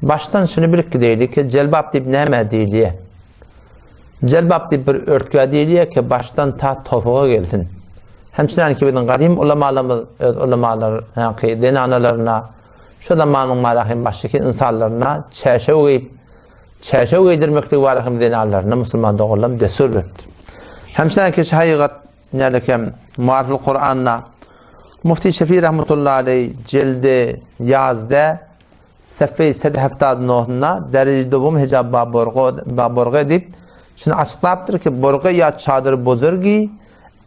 Baştan şunu bilip deylik ki celbab deyip neme deyliye. Celbab deyip bir örtkü deyliye ki baştan ta topuğa gelsin. Hemşiren ki bizim kadim ulamalar, denanalarına, şu zamanın malahim baştaki insanlarına çeşev giydirmeklik varahim denalarına Müslüman doğrulam desur verdi. Hemşiren ki şahigat nerekem muarifil Kur'an'na Mufti Şefii rahmetullahi aleyh cildi yazda Sefeyi 779'na derece dobum hicab baborga edip şunu açıklayıptır ki borga ya çadır bozurgi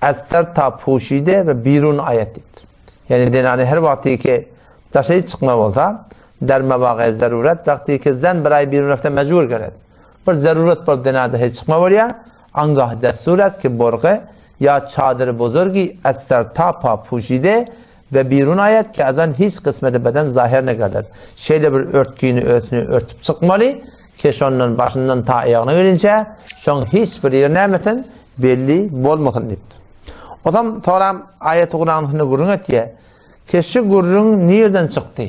eser ta puşide ve birun ayettir. Yani denani her vakti ki taşıyı çıkma olsa derme vaga zaruret vakti ki zen biray birun rafta mecbur gelir. Bir zaruret bir denada hiç çıkma olya angah destur az ki borga ya çadır bozurgi eser ta pa puşide ve birun ayet ki azan hiç kısmeti beden zahir ne geldi. Şeyde bir örtüp çıkmalı ki şonun başından ta ayağına gelince şon hiçbir yerine metin belli bolmasın deyiptir. Odam toram ayet Kur'an'ını gurun etiye ki şu gurun nereden çıktı?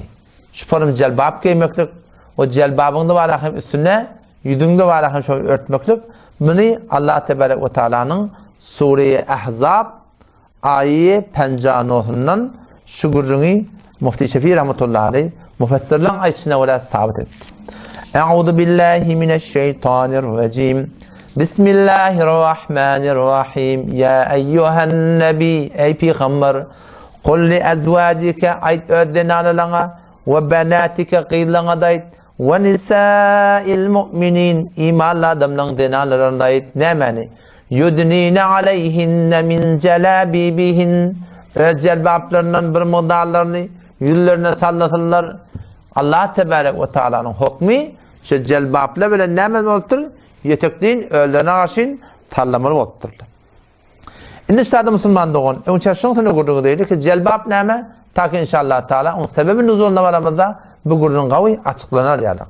Şu param celbab giymeklik o celbabında var ahim üstüne yüzünde var ahim şöyle örtmeklik bunu Allah Tebarek ve Teala'nın Sure-i Ahzab ayet 50'dan şu gurrunu Mufti Şefii rahmetullahi aleyh müfessirlerin ayetine öyle sabit etti. Euzu billahi mineşşeytanirracim. Bismillahirrahmanirrahim. Ya eyyuhen nebi ey peygamber kul li ezvacike ayet ödenalana ve banatike qillana dayt ve nisa'il mu'minin imanlı adamların denalarına dayt ne mani yudnine aleyhinne min celabibihin celbaplarından bir modallarını yüzlerine sallasınlar. Allah Tebarek ve Teala'nın hükmü şu celbapla böyle nemez oldur yetekliğin öldüğüne karşın sallamalı oldur. İnşallah Müslüman doğun. Önce şunu gördüğü değil ki celbap neme ta ki inşallah Teala onun sebebi nuzuluna varamızda bu gururun kavi açıklanır yani.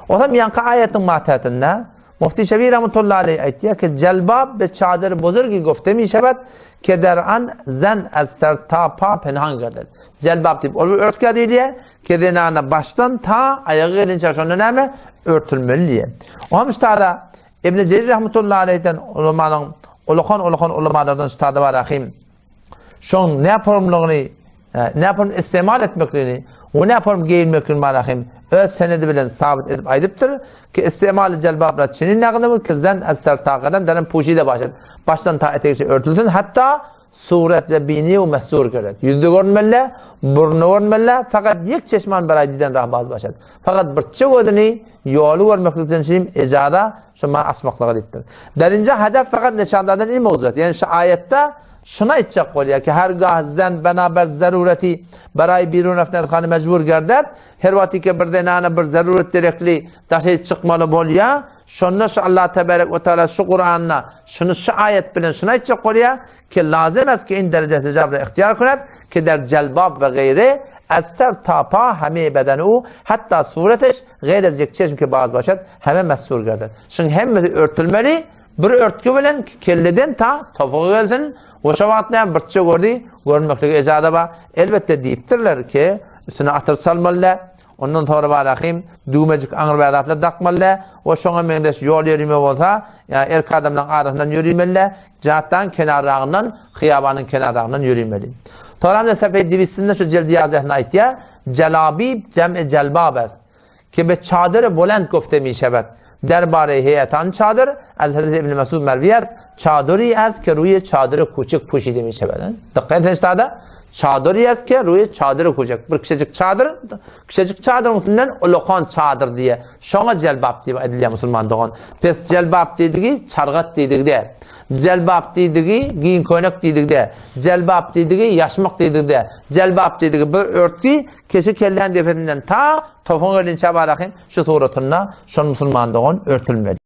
O zaman yankı ayetin mahiyyetinde Mufti Şefii rahmetullahi aleyh ayetiye ki celbab ve çadır bozurgi goftemi şebet ke der an zen eser ta pa penhan gerder. Celbab deyip olur örtke deyliye ke denana baştan ta ayağı gelince şonu neme örtülmeliye. O hem işte İbn-i Cerir rahmetullahi aleyh'den ulukan ulamalardan işte var ahim. Şun ne yaparım istimal etmekliğini ve ne yaparım giyilmekliğini malahim öz senedi bilen sabit edip aydıptır ki istimali celbabla çinin nağını ki zen eser taqadam derim puşide baştan ta eteği örtüldün hatta suret ve bini ve mehsur gerek. Yüzde görünmeli, burnu görünmeli fakat yek çeşman beraydiden rahbaz başladı. Fakat bir çok ödünü yolu görmeklikten şeyim icada şuma asmaklığa deyiptir. Derince hedef fakat neşandadan ilmi olacak. Yani şu ayette şuna içecek oluyor ki her gah zen beraber zarureti beray birun efnet kanı mecbur gerder. Her vakti ki bir denane bir zaruret direkli dahi çıkmalı oluyor. Şunun şu Allah Tebarek ve Teala şu Kur'an'na şunu şu ayet bilen şuna içecek oluyor ki lazım es ki in derecesi cevabla ihtiyar kunet ki der celbab ve gayri eser tapa hemi bedenu hatta sureteş gayri zekçe çünkü bazı başat hemen mesur gerder. Şimdi hem örtülmeli bir örtkü bilen kelleden ta topuğu gelsin o şavatlayan birçe gördü görmeklik icada var. Elbette deyiptirler ki üstüne atır salmalı ondan sonra var akım düğmecik ağır verdatla takmalı o şuna mendeş yol yürüme olsa yani erk adamdan arasından yürümeli cihattan kenarlarından hıyabanın kenarlarından yürümeli. Toramda Sefeyi divisinde şu cildi yazıhına itiye celabib cem-i celbabes ki be çadırı bulend goftemi şebet derbare heyetan çadır az Hazreti İbn Mesud merviyet çadırı az ki ruye çadırı küçük puşi demiş şebet. Dikkat edin işte çadırı az ki ruye çadırı küçük bir küçücük çadır mutluluğundan ulukan çadır diye şuna celbab diye ediliyor Müslüman doğan. Pes celbab dediği çargat dediği de celbab dediği giyin koynak dediği de celbab dediği yaşmak dediği de celbab dediği bir örtü kesi kellen defetinden ta topuğun elince barakın şu suratına şun Müslüman doğan örtülmedi.